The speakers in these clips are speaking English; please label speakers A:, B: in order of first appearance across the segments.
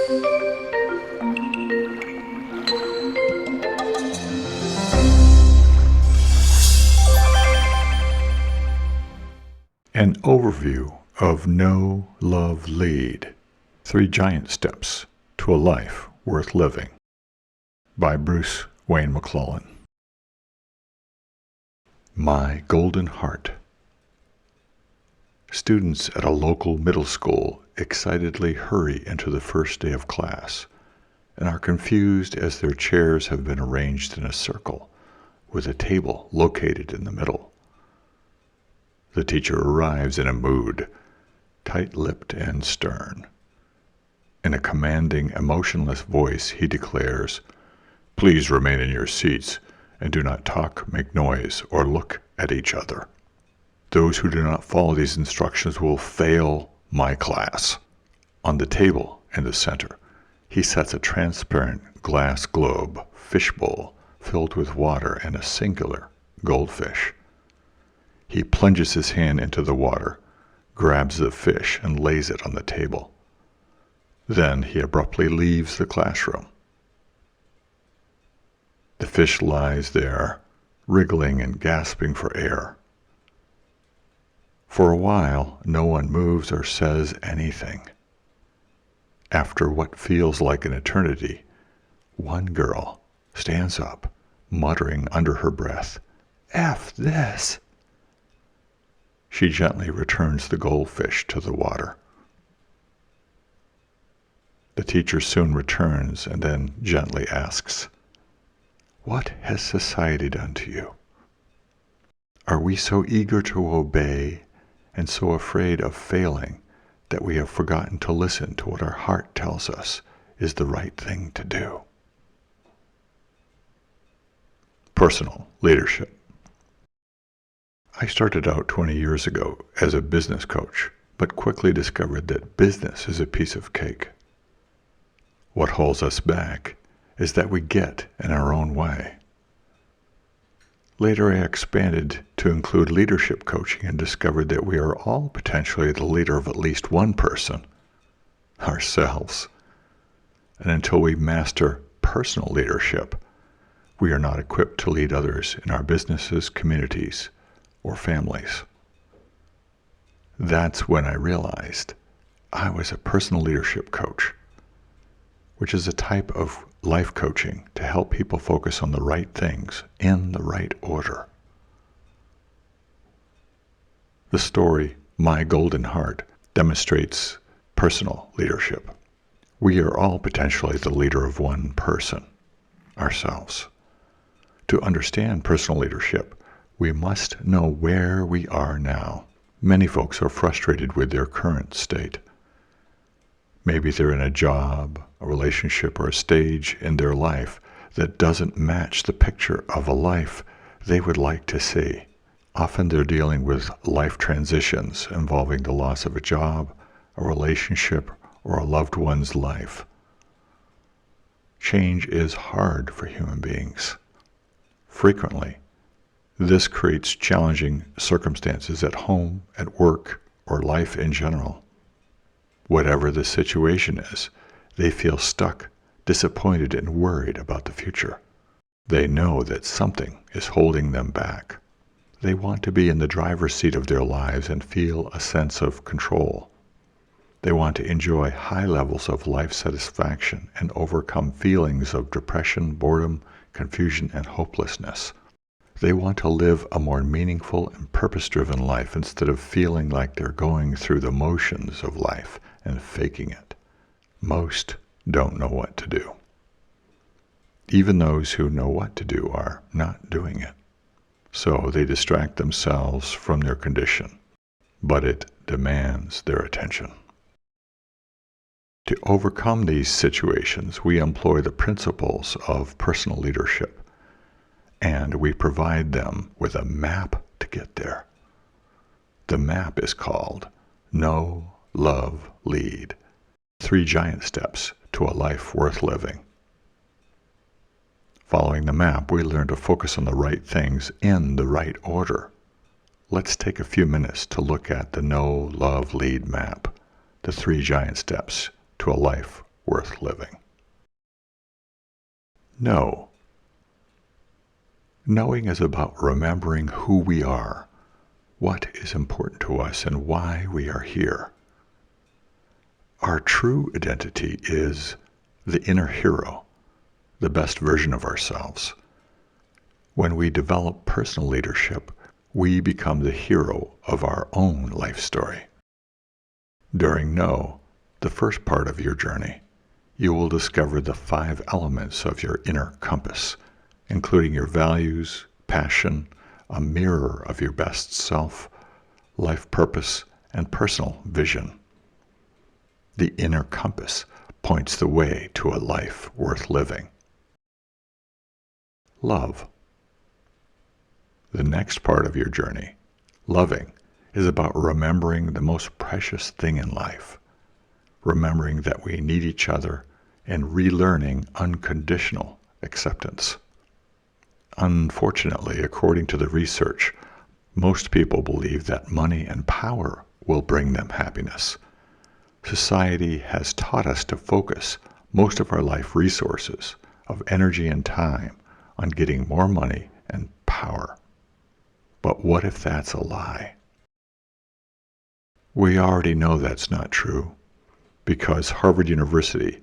A: An overview of Know, Love, Lead: 3 Giant Steps to a Life Worth Living by Bruce Wayne McLellan. My Golden Heart. Students at a local middle school excitedly hurry into the first day of class and are confused as their chairs have been arranged in a circle with a table located in the middle. The teacher arrives in a mood, tight-lipped and stern. In a commanding, emotionless voice, he declares, "Please remain in your seats and do not talk, make noise, or look at each other. Those who do not follow these instructions will fail my class." On the table in the center, he sets a transparent glass globe fishbowl filled with water and a singular goldfish. He plunges his hand into the water, grabs the fish, and lays it on the table. Then he abruptly leaves the classroom. The fish lies there, wriggling and gasping for air. For a while, no one moves or says anything. After what feels like an eternity, one girl stands up, muttering under her breath, "F this!" She gently returns the goldfish to the water. The teacher soon returns and then gently asks, "What has society done to you? Are we so eager to obey and so afraid of failing that we have forgotten to listen to what our heart tells us is the right thing to do?" Personal leadership. I started out 20 years ago as a business coach, but quickly discovered that business is a piece of cake. What holds us back is that we get in our own way. Later, I expanded to include leadership coaching and discovered that we are all potentially the leader of at least one person, ourselves. And until we master personal leadership, we are not equipped to lead others in our businesses, communities, or families. That's when I realized I was a personal leadership coach, which is a type of life coaching to help people focus on the right things in the right order. The story, My Golden Heart, demonstrates personal leadership. We are all potentially the leader of one person, ourselves. To understand personal leadership, we must know where we are now. Many folks are frustrated with their current state. Maybe they're in a job, a relationship, or a stage in their life that doesn't match the picture of a life they would like to see. Often they're dealing with life transitions involving the loss of a job, a relationship, or a loved one's life. Change is hard for human beings. Frequently, this creates challenging circumstances at home, at work, or life in general. Whatever the situation is, they feel stuck, disappointed, and worried about the future. They know that something is holding them back. They want to be in the driver's seat of their lives and feel a sense of control. They want to enjoy high levels of life satisfaction and overcome feelings of depression, boredom, confusion, and hopelessness. They want to live a more meaningful and purpose-driven life instead of feeling like they're going through the motions of life and faking it. Most don't know what to do. Even those who know what to do are not doing it. So they distract themselves from their condition, but it demands their attention. To overcome these situations, we employ the principles of personal leadership, and we provide them with a map to get there. The map is called Know, Love, Lead: 3 Giant Steps to a Life Worth Living. Following the map, we learn to focus on the right things in the right order. Let's take a few minutes to look at the Know, Love, Lead map, the 3 Giant Steps to a Life worth living. Know. Knowing is about remembering who we are, what is important to us, and why we are here. Our true identity is the inner hero, the best version of ourselves. When we develop personal leadership, we become the hero of our own life story. During Know, the first part of your journey, you will discover the 5 elements of your inner compass, including your values, passion, a mirror of your best self, life purpose, and personal vision. The inner compass points the way to a life worth living. Love. The next part of your journey, loving, is about remembering the most precious thing in life, remembering that we need each other and relearning unconditional acceptance. Unfortunately, according to the research, most people believe that money and power will bring them happiness. Society has taught us to focus most of our life resources of energy and time on getting more money and power. But what if that's a lie? We already know that's not true because Harvard University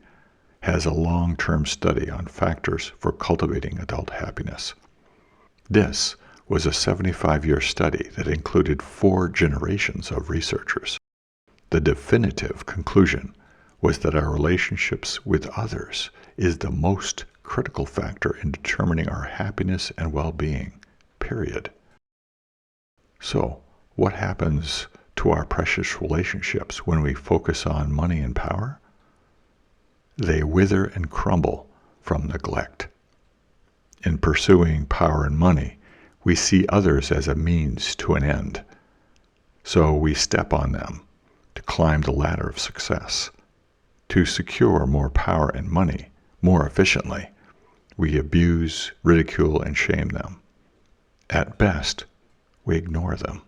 A: has a long-term study on factors for cultivating adult happiness. This was a 75-year study that included 4 generations of researchers. The definitive conclusion was that our relationships with others is the most critical factor in determining our happiness and well-being, period. So, what happens to our precious relationships when we focus on money and power? They wither and crumble from neglect. In pursuing power and money, we see others as a means to an end. So we step on them to climb the ladder of success. To secure more power and money more efficiently, we abuse, ridicule, and shame them. At best, we ignore them.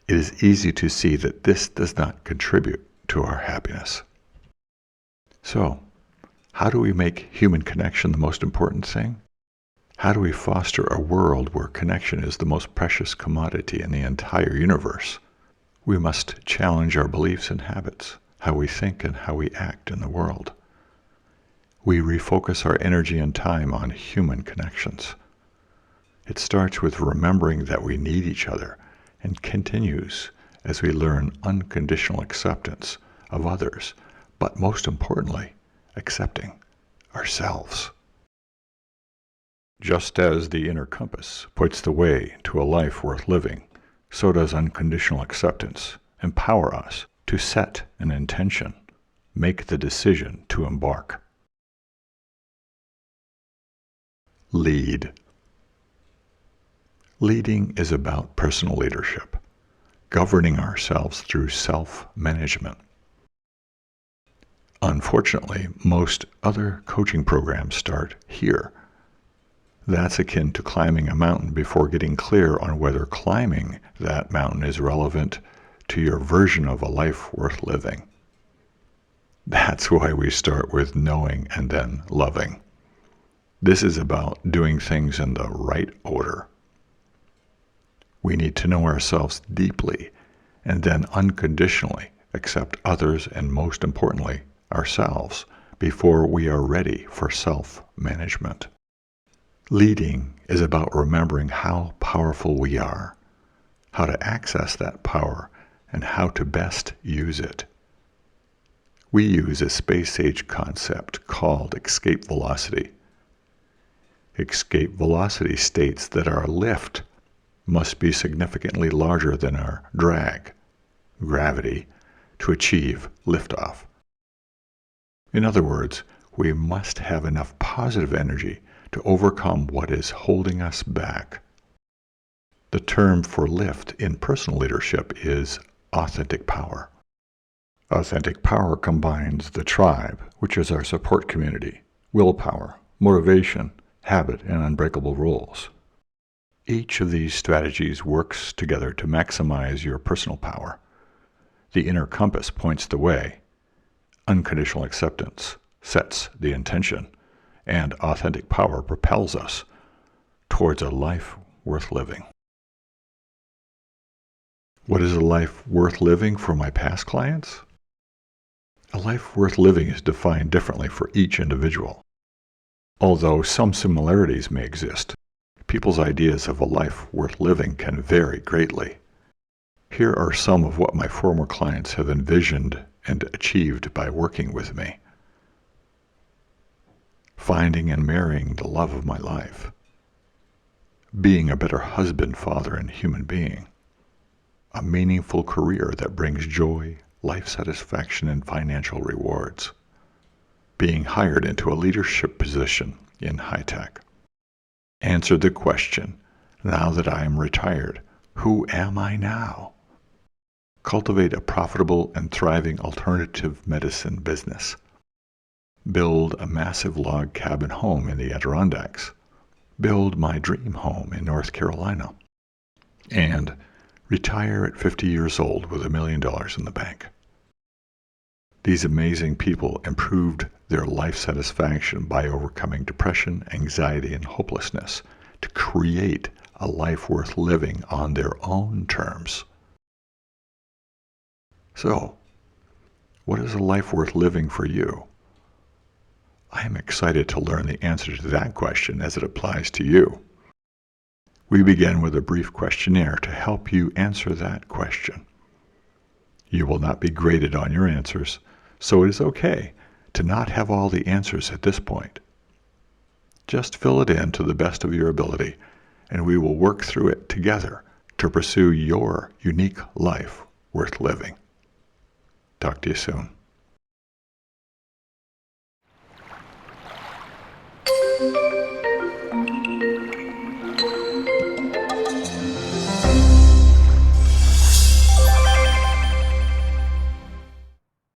A: It is easy to see that this does not contribute to our happiness. So, how do we make human connection the most important thing? How do we foster a world where connection is the most precious commodity in the entire universe? We must challenge our beliefs and habits, how we think and how we act in the world. We refocus our energy and time on human connections. It starts with remembering that we need each other and continues as we learn unconditional acceptance of others, but most importantly, accepting ourselves. Just as the inner compass points the way to a life worth living, so does unconditional acceptance empower us to set an intention, make the decision to embark. Lead. Leading is about personal leadership, governing ourselves through self-management. Unfortunately, most other coaching programs start here. That's akin to climbing a mountain before getting clear on whether climbing that mountain is relevant to your version of a life worth living. That's why we start with knowing and then loving. This is about doing things in the right order. We need to know ourselves deeply and then unconditionally accept others and, most importantly, ourselves before we are ready for self-management. Leading is about remembering how powerful we are, how to access that power, and how to best use it. We use a space-age concept called escape velocity. Escape velocity states that our lift must be significantly larger than our drag, gravity, to achieve liftoff. In other words, we must have enough positive energy to overcome what is holding us back. The term for lift in personal leadership is authentic power. Authentic power combines the tribe, which is our support community, willpower, motivation, habit, and unbreakable rules. Each of these strategies works together to maximize your personal power. The inner compass points the way. Unconditional acceptance sets the intention, and authentic power propels us towards a life worth living. What is a life worth living for my past clients? A life worth living is defined differently for each individual. Although some similarities may exist, people's ideas of a life worth living can vary greatly. Here are some of what my former clients have envisioned and achieved by working with me. Finding and marrying the love of my life. Being a better husband, father, and human being. A meaningful career that brings joy, life satisfaction, and financial rewards. Being hired into a leadership position in high tech. Answer the question, now that I am retired, who am I now? Cultivate a profitable and thriving alternative medicine business. Build a massive log cabin home in the Adirondacks. Build my dream home in North Carolina. And retire at 50 years old with $1 million in the bank. These amazing people improved their life satisfaction by overcoming depression, anxiety, and hopelessness to create a life worth living on their own terms. So, what is a life worth living for you? I am excited to learn the answer to that question as it applies to you. We begin with a brief questionnaire to help you answer that question. You will not be graded on your answers, so it is okay to not have all the answers at this point. Just fill it in to the best of your ability, and we will work through it together to pursue your unique life worth living. Talk to you soon.